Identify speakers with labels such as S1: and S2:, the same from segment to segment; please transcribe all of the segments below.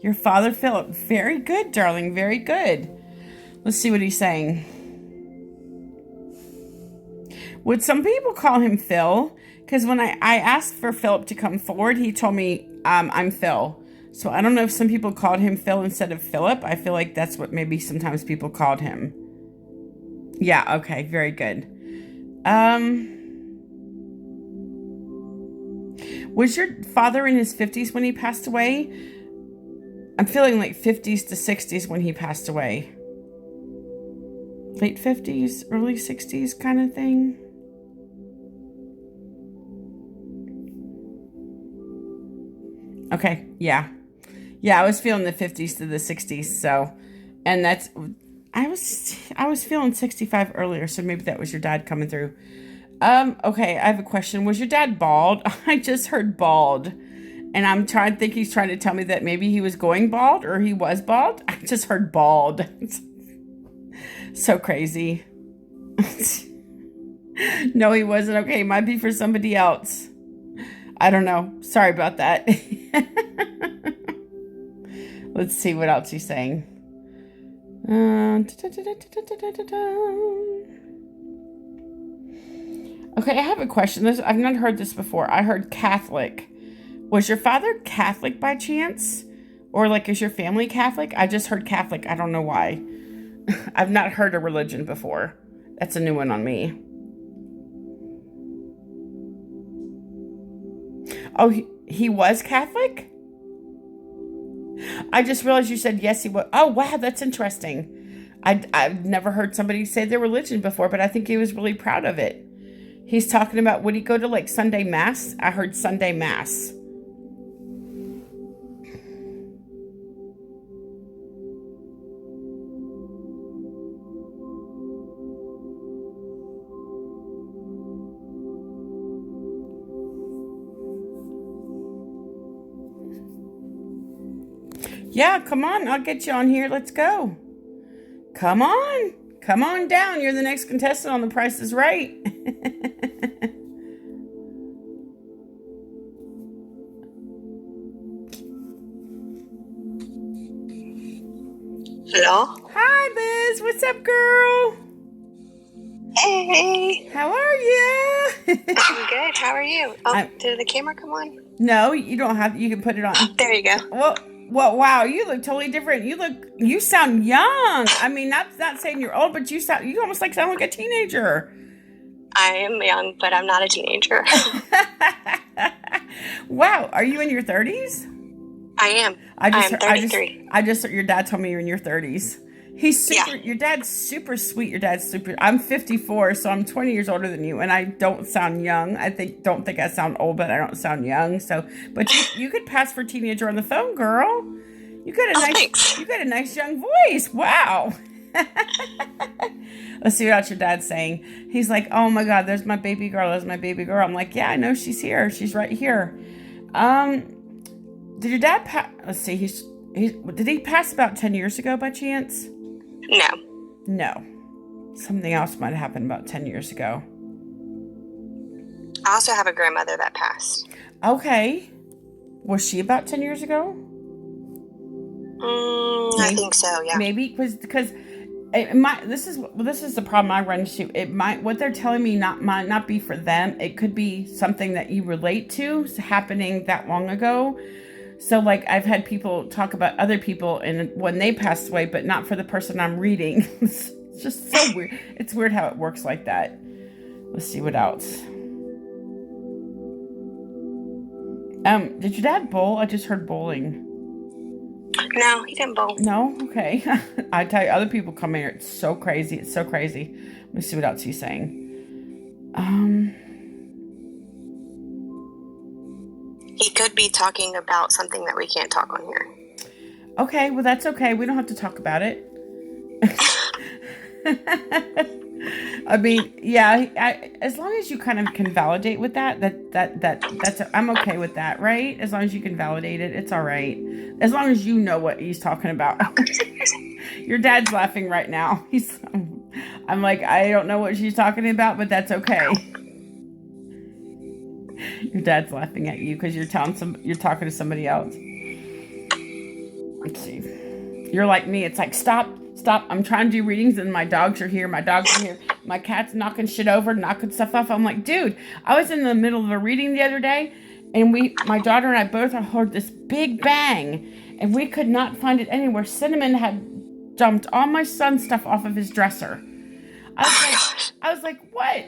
S1: Your father, Philip. Very good, darling. Very good. Let's see what he's saying. Would some people call him Phil? Because when I asked for Philip to come forward, he told me I'm Phil. So I don't know if some people called him Phil instead of Philip. I feel like that's what maybe sometimes people called him. Yeah, okay, very good. Was your father in his 50s when he passed away? I'm feeling like 50s to 60s when he passed away. Late 50s, early 60s kind of thing. Okay, yeah. Yeah, I was feeling the 50s to the 60s, so, and that's, I was feeling 65 earlier, so maybe that was your dad coming through. Okay, I have a question. Was your dad bald? I just heard bald, and I'm trying to think he's trying to tell me that maybe he was going bald or he was bald. I just heard bald. So crazy. No, he wasn't. Okay, might be for somebody else. I don't know. Sorry about that. Let's see what else he's saying. Okay, I have a question. I've not heard this before. I heard Catholic. Was your father Catholic by chance? Or like, is your family Catholic? I just heard Catholic. I don't know why. I've not heard a religion before. That's a new one on me. Oh, he was Catholic? I just realized you said yes, he was. Oh, wow, that's interesting. I've never heard somebody say their religion before, but I think he was really proud of it. He's talking about, would he go to like Sunday Mass? I heard Sunday Mass. Yeah, come on. I'll get you on here. Let's go. Come on. Come on down. You're the next contestant on The Price is Right.
S2: Hello?
S1: Hi, Liz. What's up, girl?
S2: Hey!
S1: How are you?
S2: I'm good. How are you? Oh, did the camera come on?
S1: No, you don't have. You can put it on.
S2: There you go.
S1: Well, wow, you look totally different. You sound young. I mean, not saying you're old, but you almost sound like a teenager.
S2: I am young, but I'm not a teenager.
S1: Wow, are you in your 30s?
S2: I am. I'm 33.
S1: Your dad told me you're in your 30s. He's super. Yeah. Your dad's super sweet. Your dad's super. I'm 54, so I'm 20 years older than you, and I don't sound young. Don't think I sound old, but I don't sound young. So, but you could pass for a teenager on the phone, girl. You got a nice young voice. Wow. Let's see what your dad's saying. He's like, oh my God, there's my baby girl. There's my baby girl. I'm like, yeah, I know she's here. She's right here. Did your dad pass? Let's see. Did he pass about 10 years ago by chance? No. Something else might have happened about 10 years ago.
S2: I also have a grandmother that passed.
S1: Okay. Was she about 10 years ago?
S2: I think so, yeah.
S1: Maybe because this is the problem I run into. What they're telling me might not be for them. It could be something that you relate to happening that long ago. So, like, I've had people talk about other people and when they passed away, but not for the person I'm reading. It's just so weird. It's weird how it works like that. Let's see what else. Did your dad bowl? I just heard bowling.
S2: No, he didn't bowl.
S1: No? Okay. I tell you, other people come here. It's so crazy. It's so crazy. Let me see what else he's saying.
S2: He could be talking about something that we can't talk on here.
S1: Okay, well, that's okay. We don't have to talk about it. I mean, yeah, as long as you kind of can validate with that's I'm okay with that, right? As long as you can validate it, it's all right. As long as you know what he's talking about. Your dad's laughing right now. I'm like, I don't know what she's talking about, but that's okay. Your dad's laughing at you because you're talking to somebody else. let's see. You're like me. It's like, stop. I'm trying to do readings and my dogs are here. My cat's knocking shit over, knocking stuff off. I'm like, dude, I was in the middle of a reading the other day and my daughter and I both heard this big bang and we could not find it anywhere. Cinnamon had dumped all my son's stuff off of his dresser. I was like, what?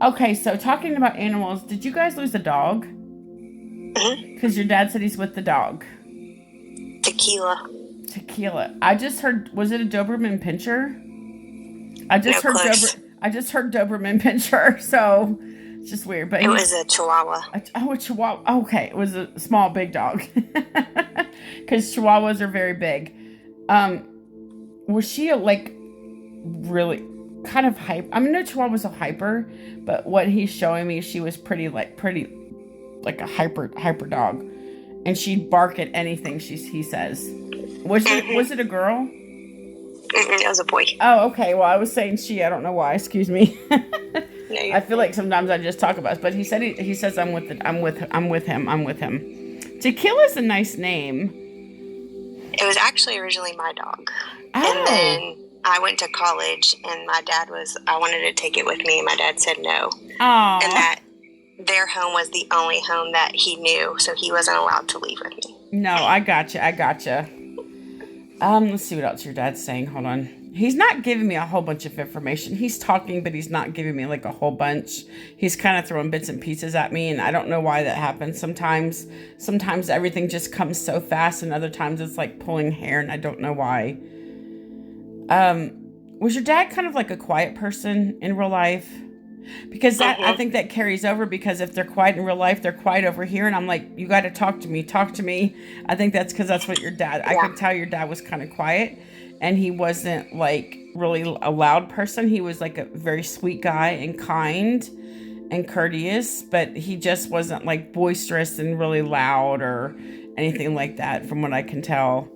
S1: Okay, so talking about animals, did you guys lose a dog? Because your dad said he's with the dog. Tequila. I just heard, was it a Doberman Pinscher? I just heard Doberman Pinscher, so it's just weird. But
S2: it was a Chihuahua.
S1: A Chihuahua. Okay, it was a small, big dog. Because Chihuahuas are very big. Was she really kind of hype? I mean, no Chihuahua was a hyper, but what he's showing me, she was pretty like a hyper dog, and she'd bark at anything he says. Was it a girl?
S2: It was a boy.
S1: Oh, okay. Well, I was saying she. I don't know why. Excuse me. I feel like sometimes I just talk about it, but he says I'm with him. Tequila's a nice name.
S2: It was actually originally my dog,
S1: oh.
S2: And then I went to college, and I wanted to take it with me, and my dad said no.
S1: Oh.
S2: And that their home was the only home that he knew, so he wasn't allowed to leave with me.
S1: No, I gotcha. Let's see what else your dad's saying. Hold on. He's not giving me a whole bunch of information. He's talking, but he's not giving me like a whole bunch. He's kind of throwing bits and pieces at me, and I don't know why that happens. Sometimes everything just comes so fast, and other times it's like pulling hair, and I don't know why. Was your dad kind of like a quiet person in real life? Because I think that carries over, because if they're quiet in real life, they're quiet over here. And I'm like, you got to talk to me. I think that's because that's what your dad, I could tell your dad was kind of quiet, and he wasn't like really a loud person. He was like a very sweet guy and kind and courteous, but he just wasn't like boisterous and really loud or anything like that from what I can tell.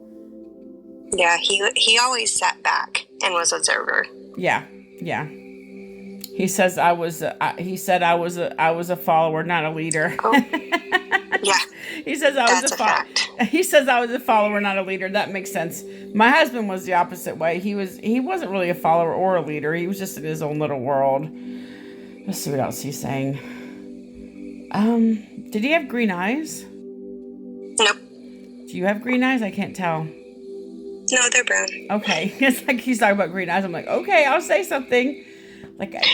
S2: Yeah, he always sat back and was observer.
S1: Yeah. He says I was a follower, not a leader.
S2: Oh. Yeah.
S1: He says
S2: That's a fact.
S1: He says I was a follower, not a leader. That makes sense. My husband was the opposite way. He wasn't really a follower or a leader. He was just in his own little world. Let's see what else he's saying. Did he have green eyes?
S2: Nope.
S1: Do you have green eyes? I can't tell.
S2: No, they're brown.
S1: Okay. It's like he's talking about green eyes. I'm like, okay, I'll say something.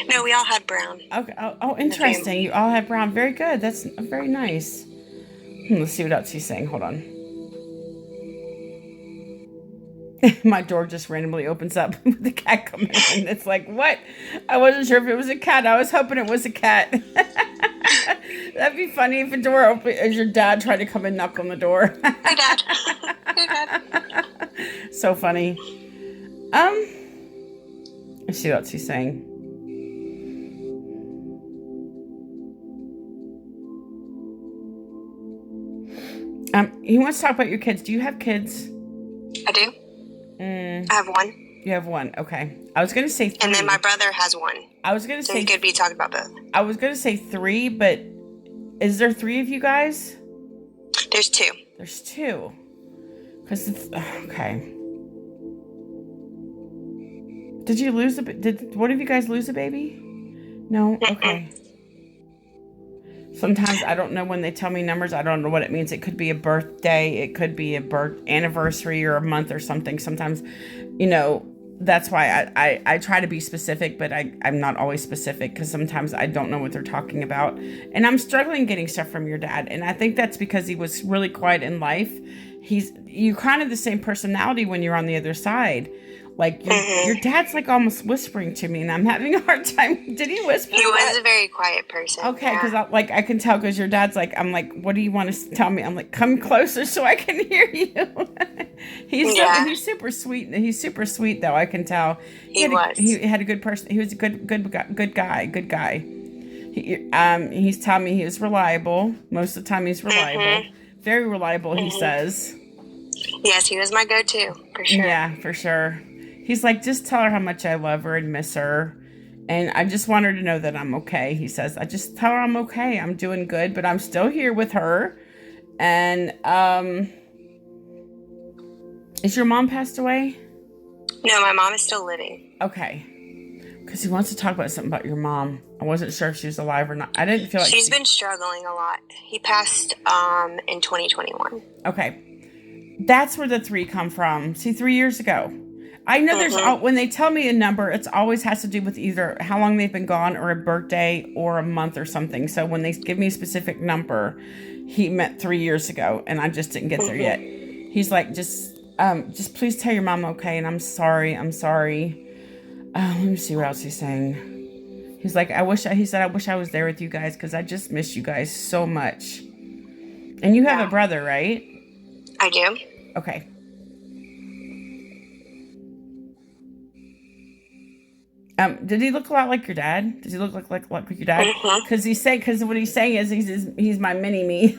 S2: No, we all had brown.
S1: Okay. Oh, interesting. You all had brown. Very good. That's very nice. Let's see what else he's saying. Hold on. My door just randomly opens up with the cat coming in. It's like, what? I wasn't sure if it was a cat. I was hoping it was a cat. That'd be funny if a door opened as your dad tried to come and knock on the door.
S2: Hey, Dad. Hey, Dad.
S1: So funny. Let's see what else he's saying. He wants to talk about your kids. Do you have kids?
S2: I do. I have one.
S1: You have one. Okay. I was going to say 3.
S2: And then my brother has one.
S1: I was going to say...
S2: So you could be talking about both.
S1: I was going to say 3, but is there 3 of you guys?
S2: There's 2.
S1: There's 2. Because it's... Okay. Did you lose did one of you guys lose a baby? No? Okay. Sometimes I don't know when they tell me numbers. I don't know what it means. It could be a birthday. It could be a birth anniversary or a month or something. Sometimes, that's why I try to be specific, but I'm not always specific because sometimes I don't know what they're talking about. And I'm struggling getting stuff from your dad. And I think that's because he was really quiet in life. You kind of the same personality when you're on the other side. Like, your dad's, like, almost whispering to me, and I'm having a hard time. Did he whisper?
S2: He was a very quiet person.
S1: Okay, because, I can tell, because your dad's like, I'm like, what do you want to tell me? I'm like, come closer so I can hear you. He's super sweet. He's super sweet, though, I can tell. He had a good person. He was a good guy. He's telling me he was reliable. Most of the time, he's reliable. Very reliable, he says.
S2: Yes, he was my go-to, for sure.
S1: Yeah, for sure. He's like, just tell her how much I love her and miss her. And I just want her to know that I'm okay. He says, I just tell her I'm okay. I'm doing good, but I'm still here with her. And Is your mom passed away?
S2: No, my mom is still living.
S1: Okay. Because he wants to talk about something about your mom. I wasn't sure if she was alive or not. I didn't feel like
S2: She's been struggling a lot. He passed in 2021.
S1: Okay. That's where the 3 come from. See, 3 years ago. I know there's, when they tell me a number, it always has to do with either how long they've been gone or a birthday or a month or something. So when they give me a specific number, he meant 3 years ago, and I just didn't get there yet. He's like, just please tell your mom okay, and I'm sorry. Let me see what else he's saying. He's like, I wish I was there with you guys because I just miss you guys so much. And you have a brother, right?
S2: I do.
S1: Okay. Did he look a lot like your dad? Does he look like your dad? Because what he's saying is he's my mini me.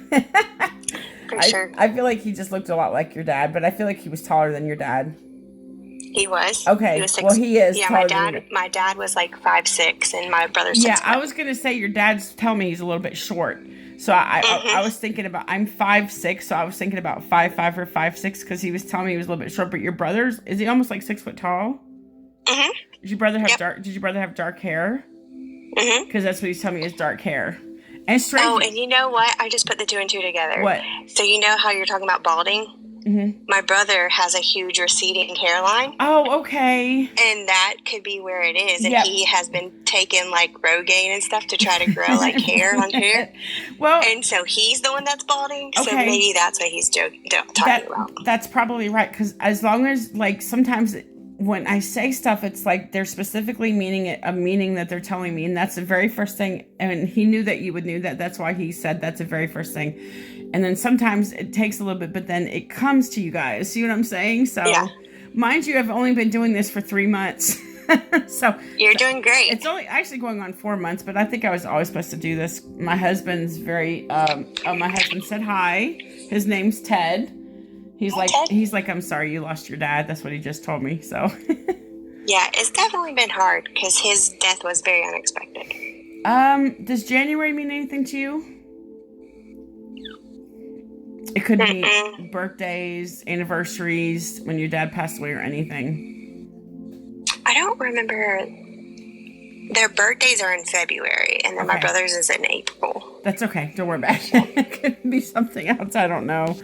S2: For sure.
S1: I feel like he just looked a lot like your dad, but I feel like he was taller than your dad.
S2: He was.
S1: Okay.
S2: He was 6.
S1: Well, he is.
S2: Yeah, my dad was like 5'6", and my brother's 6'5".
S1: Yeah, I was gonna say your dad's telling me he's a little bit short. So I was thinking about, I'm 5'6", so I was thinking about 5'5" or 5'6", because he was telling me he was a little bit short. But your brother's, is he almost like 6 foot tall?
S2: Mm-hmm.
S1: Did your brother have dark hair?
S2: Mm-hmm.
S1: Because that's what he's telling me is dark hair. And straight.
S2: Oh, and you know what? I just put the 2 and 2 together.
S1: What?
S2: So you know how you're talking about balding? Mm-hmm. My brother has a huge receding hairline.
S1: Oh, okay.
S2: And that could be where it is. And he has been taking like Rogaine and stuff to try to grow like hair on hair. Well, and so he's the one that's balding. Okay. So maybe that's what he's talking about.
S1: That's probably right. Because as long as, like, sometimes when I say stuff, it's like they're specifically meaning it, a meaning that they're telling me. And that's the very first thing. And he knew that you would know that. That's why he said that's the very first thing. And then sometimes it takes a little bit, but then it comes to you guys. See what I'm saying? So, mind you, I've only been doing this for 3 months. So
S2: you're doing great.
S1: It's only actually going on 4 months, but I think I was always supposed to do this. My husband's my husband said hi. His name's Ted. He's like, I'm sorry you lost your dad. That's what he just told me. So
S2: yeah, it's definitely been hard because his death was very unexpected.
S1: Does January mean anything to you? It could be birthdays, anniversaries, when your dad passed away, or anything.
S2: I don't remember. Their birthdays are in February, and then my brother's is in April.
S1: That's okay. Don't worry about it. It could be something else. I don't know.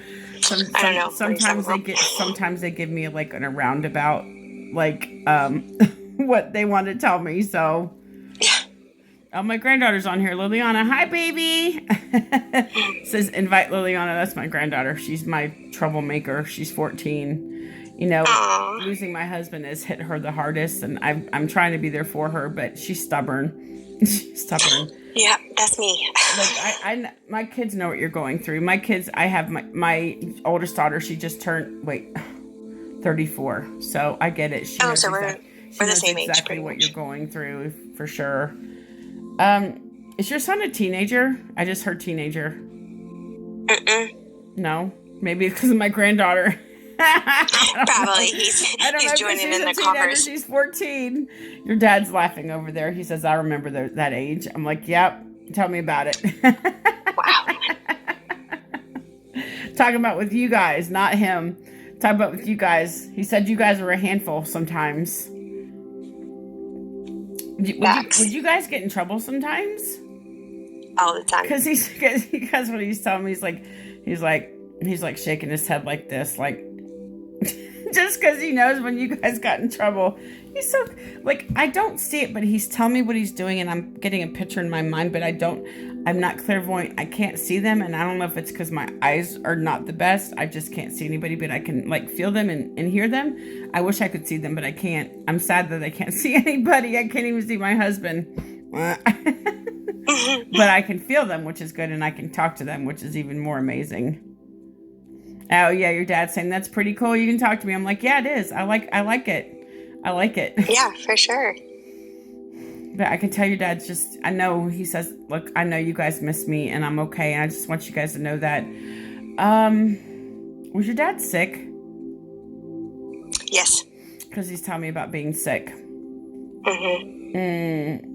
S2: I don't know.
S1: Sometimes they give me like in a roundabout, like what they want to tell me. So yeah. Oh, my granddaughter's on here. Liliana, hi, baby. Says invite Liliana. That's my granddaughter. She's my troublemaker. She's 14. You know, losing my husband has hit her the hardest, and I'm trying to be there for her, but she's stubborn. She's stubborn.
S2: Yeah, that's me.
S1: Like my kids know what you're going through. My kids, I have my oldest daughter. She just turned 34. So I get it. She knows
S2: we're the same age.
S1: Exactly what you're going through for sure. Is your son a teenager? I just heard teenager. No, maybe because of my granddaughter.
S2: Probably he's joining in the conversation.
S1: She's 14. Your dad's laughing over there. He says, "I remember that age." I'm like, "Yep, tell me about it."
S2: Wow.
S1: Talking about with you guys, not him. Talking about with you guys. He said you guys were a handful sometimes. Would you guys get in trouble sometimes?
S2: All the time.
S1: Because what he's telling me, he's like shaking his head like this, like just because he knows when you guys got in trouble. He's so like, I don't see it, but he's telling me what he's doing, and I'm getting a picture in my mind, but I'm not clairvoyant. I can't see them, and I don't know if it's because my eyes are not the best. I just can't see anybody, but I can like feel them and hear them. I wish I could see them, but I can't. I'm sad that I can't see anybody. I can't even see my husband. But I can feel them, which is good, and I can talk to them, which is even more amazing. Oh yeah, your dad's saying that's pretty cool. You can talk to me. I'm like, yeah, it is. I like it. I like it.
S2: Yeah, for sure.
S1: But I can tell your dad's just, I know he says, look, I know you guys miss me and I'm okay. And I just want you guys to know that. Was your dad sick?
S2: Yes.
S1: Because he's telling me about being sick.
S2: Mm-hmm.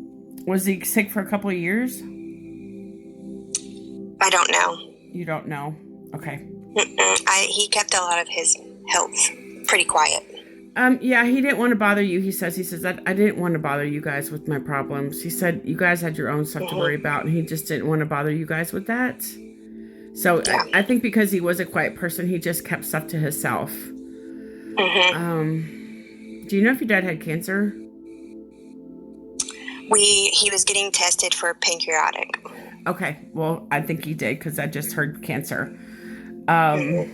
S1: Was he sick for a couple of years?
S2: I don't know.
S1: You don't know? Okay.
S2: He kept a lot of his health. pretty quiet.
S1: Yeah, he didn't want to bother you. He says, I didn't want to bother you guys with my problems. He said, you guys had your own stuff to worry about, and he just didn't want to bother you guys with that. So yeah. I think because he was a quiet person, he just kept stuff to himself. Do you know if your dad had cancer?
S2: He was getting tested for pancreatic.
S1: Okay, well, I think he did because I just heard cancer. I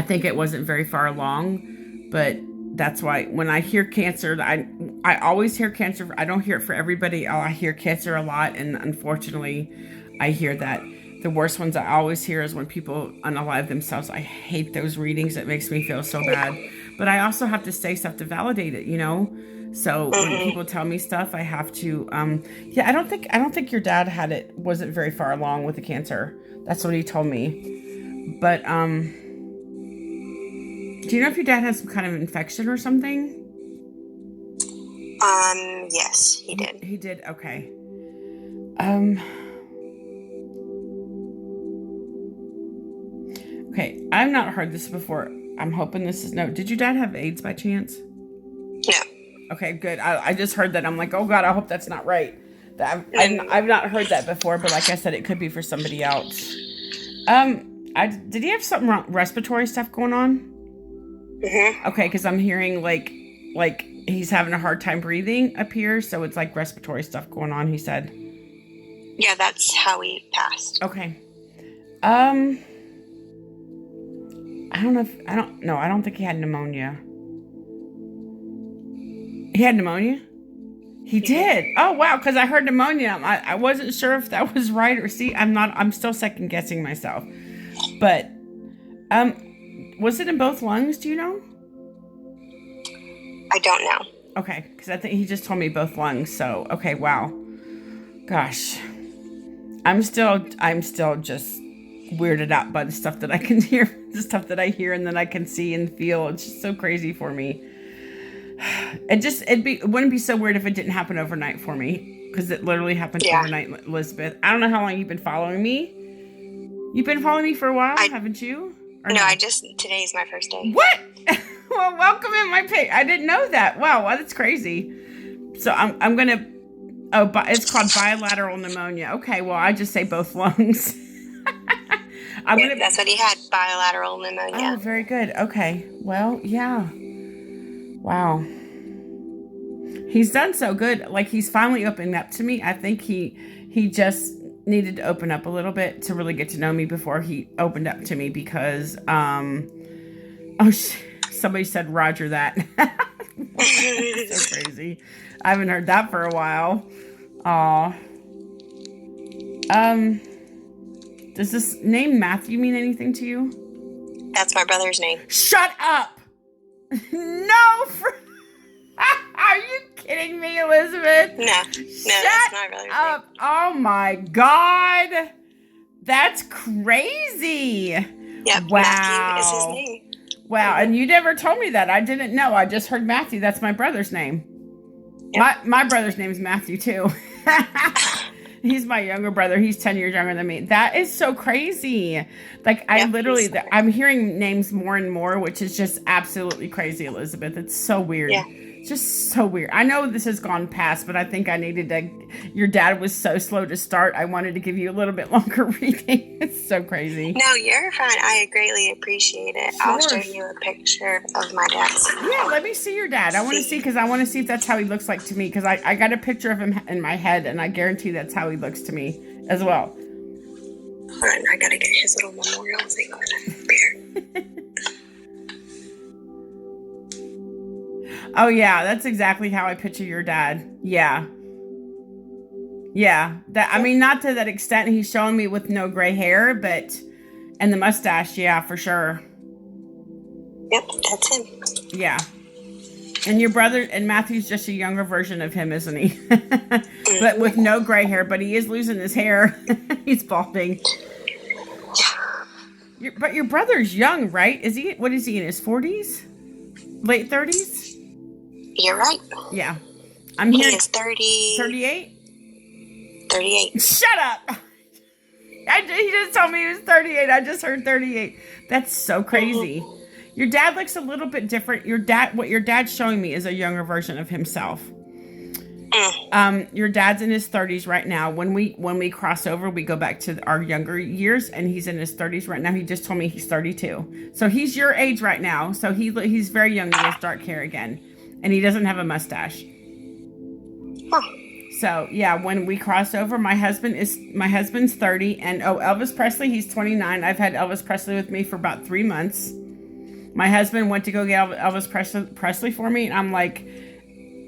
S1: think it wasn't very far along, but that's why when I hear cancer, I always hear cancer. I don't hear it for everybody. I hear cancer a lot, and unfortunately, I hear that. The worst ones I always hear is when people unalive themselves. I hate those readings. It makes me feel so bad. But I also have to say stuff to validate it, you know? So when people tell me stuff, I have to, I don't think your dad wasn't very far along with the cancer. That's what he told me. But, do you know if your dad had some kind of infection or something?
S2: Yes, he did.
S1: He did, okay. Okay, I've not heard this before. I'm hoping this is no. Did your dad have AIDS by chance?
S2: No.
S1: Okay, good. I just heard that. I'm like, oh God, I hope that's not right. I've not heard that before, but like I said, it could be for somebody else. Did he have something wrong, respiratory stuff going on?
S2: Mm-hmm.
S1: Okay, because I'm hearing like he's having a hard time breathing up here, so it's like respiratory stuff going on. He said.
S2: Yeah, that's how he passed.
S1: Okay. I don't think he had pneumonia. He had pneumonia? He did. Oh, wow. Because I heard pneumonia. I wasn't sure if that was right or see. I'm still second guessing myself. But, was it in both lungs? Do you know?
S2: I don't know.
S1: Okay. Because I think he just told me both lungs. So, okay. Wow. Gosh. I'm still just weirded out by the stuff that I can hear, the stuff that I hear and that I can see and feel. It's just so crazy for me. It wouldn't be so weird if it didn't happen overnight for me, because it literally happened overnight, Elizabeth. I don't know how long you've been following me. You've been following me for a while, haven't you?
S2: No, today's my first day.
S1: What? Well, welcome in my page. I didn't know that. Wow, that's crazy. So I'm gonna. Oh, it's called bilateral pneumonia. Okay, well, I just say both lungs.
S2: That's what he had, bilateral pneumonia.
S1: Oh, very good. Okay. Well, yeah. Wow. He's done so good. Like, he's finally opened up to me. I think he just needed to open up a little bit to really get to know me before he opened up to me because, somebody said Roger that. So crazy. I haven't heard that for a while. Aw. Does this name Matthew mean anything to you?
S2: That's my brother's name.
S1: Shut up! No! Are you kidding me, Elizabeth?
S2: No, that's my brother's name.
S1: Oh my God! That's crazy!
S2: Yep,
S1: wow.
S2: Matthew is his name.
S1: Wow, and you never told me that. I didn't know. I just heard Matthew. That's my brother's name. Yep. My brother's name is Matthew, too. He's my younger brother. He's 10 years younger than me. That is so crazy. Like, I'm hearing names more and more, which is just absolutely crazy, Elizabeth. It's so weird. Yeah. Just so weird. I know this has gone past, but I think I needed to. Your dad was so slow to start. I wanted to give you a little bit longer reading. It's so crazy.
S2: No, you're fine. I greatly appreciate it. Sure. I'll show you a picture of my dad.
S1: Yeah, let me see your dad. I want to see, because I want to see if that's how he looks like to me, because I got a picture of him in my head, and I guarantee that's how he looks to me as well.
S2: Hold on, I gotta get his little memorial thing on here.
S1: Oh, yeah, that's exactly how I picture your dad. Yeah. Yeah. I mean, not to that extent. He's showing me with no gray hair, but... And the mustache, yeah, for sure.
S2: Yep, that's him.
S1: Yeah. And your brother, and Matthew's just a younger version of him, isn't he? But with no gray hair, but he is losing his hair. He's balding. But your brother's young, right? What is he, in his 40s? Late 30s?
S2: You're right.
S1: Yeah. I'm here.
S2: He is 30.
S1: 38?
S2: 38.
S1: Shut up! He just told me he was 38. I just heard 38. That's so crazy. Your dad looks a little bit different. What your dad's showing me is a younger version of himself. Your dad's in his 30s right now. When we cross over, we go back to our younger years, and he's in his 30s right now. He just told me he's 32, so he's your age right now. So he's very young. He has dark hair again, and he doesn't have a mustache. So yeah, when we cross over, my husband's 30, and Elvis Presley, he's 29. I've had Elvis Presley with me for about 3 months. My husband went to go get Elvis Presley for me, and I'm like,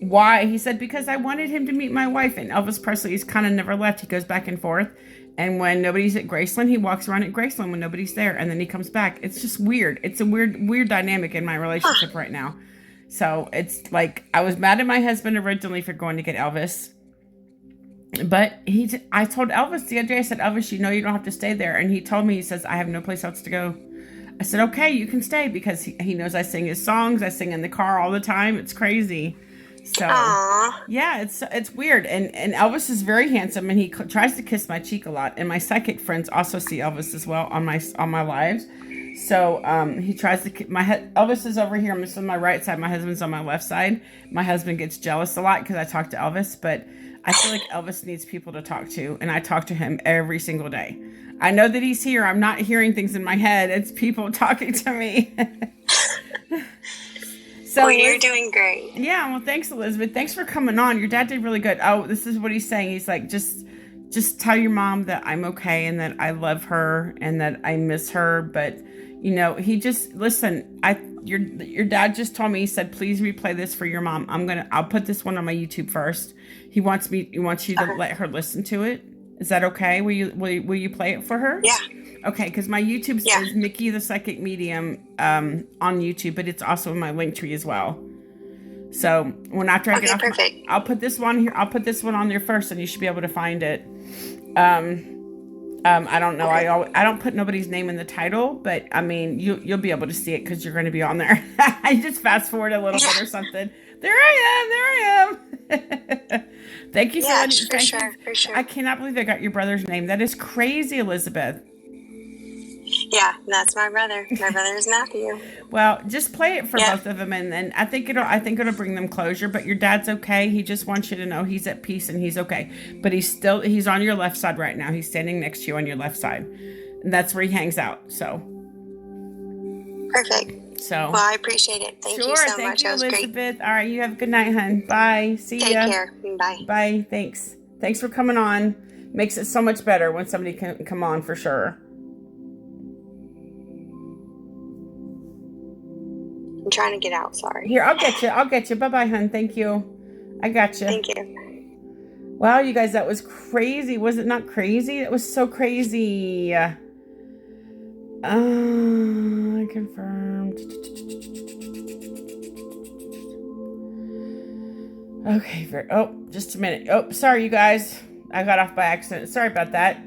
S1: why? He said, because I wanted him to meet my wife. And Elvis Presley's kind of never left. He goes back and forth. And when nobody's at Graceland, he walks around at Graceland when nobody's there. And then he comes back. It's just weird. It's a weird dynamic in my relationship right now. So it's like, I was mad at my husband originally for going to get Elvis. But I told Elvis the other day, I said, Elvis, you know you don't have to stay there. And he told me, he says, I have no place else to go. I said, okay, you can stay, because he knows I sing his songs. I sing in the car all the time. It's crazy. So, yeah, it's weird. And Elvis is very handsome, and he tries to kiss my cheek a lot. And my psychic friends also see Elvis as well on my lives. So, he tries to Elvis is over here. I'm just on my right side. My husband's on my left side. My husband gets jealous a lot because I talk to Elvis, but I feel like Elvis needs people to talk to, and I talk to him every single day. I know that he's here. I'm not hearing things in my head. It's people talking to me. So,
S2: well, you're doing great.
S1: Yeah, well, thanks, Elizabeth. Thanks for coming on. Your dad did really good. Oh, this is what he's saying. He's like, just tell your mom that I'm okay and that I love her and that I miss her. But, you know, your dad just told me, he said, please replay this for your mom. I'll put this one on my YouTube first. He wants you to let her listen to it. Is that okay? Will you play it for her?
S2: Yeah.
S1: Okay, because my YouTube is Mickey the Psychic Medium on YouTube, but it's also in my link tree as well. So after I get off,
S2: perfect.
S1: I'll put this one here. I'll put this one on there first, and you should be able to find it. I don't know. Okay. I don't put nobody's name in the title, but I mean you'll be able to see it because you're going to be on there. I just fast forward a little bit or something. There I am. Thank you so much.
S2: For sure.
S1: I cannot believe I got your brother's name. That is crazy, Elizabeth.
S2: Yeah, that's my brother. My brother is Matthew.
S1: Well, just play it for both of them, and then I think it'll bring them closure. But your dad's okay. He just wants you to know he's at peace and he's okay. But he's on your left side right now. He's standing next to you on your left side, and that's where he hangs out. So
S2: perfect.
S1: So
S2: well, I appreciate it. Thank you so much.
S1: That was Elizabeth. Great. All right, you have a good night, hon. Bye. See ya.
S2: Take care. Bye.
S1: Bye. Thanks for coming on. Makes it so much better when somebody can come on for sure.
S2: I'm trying to get out. Sorry.
S1: Here, I'll get you. Bye-bye, hon. Thank you. I got you.
S2: Thank you.
S1: Wow, you guys, that was crazy. Was it not crazy? It was so crazy. Confirmed. Okay. Just a minute. Oh, sorry, you guys. I got off by accident. Sorry about that.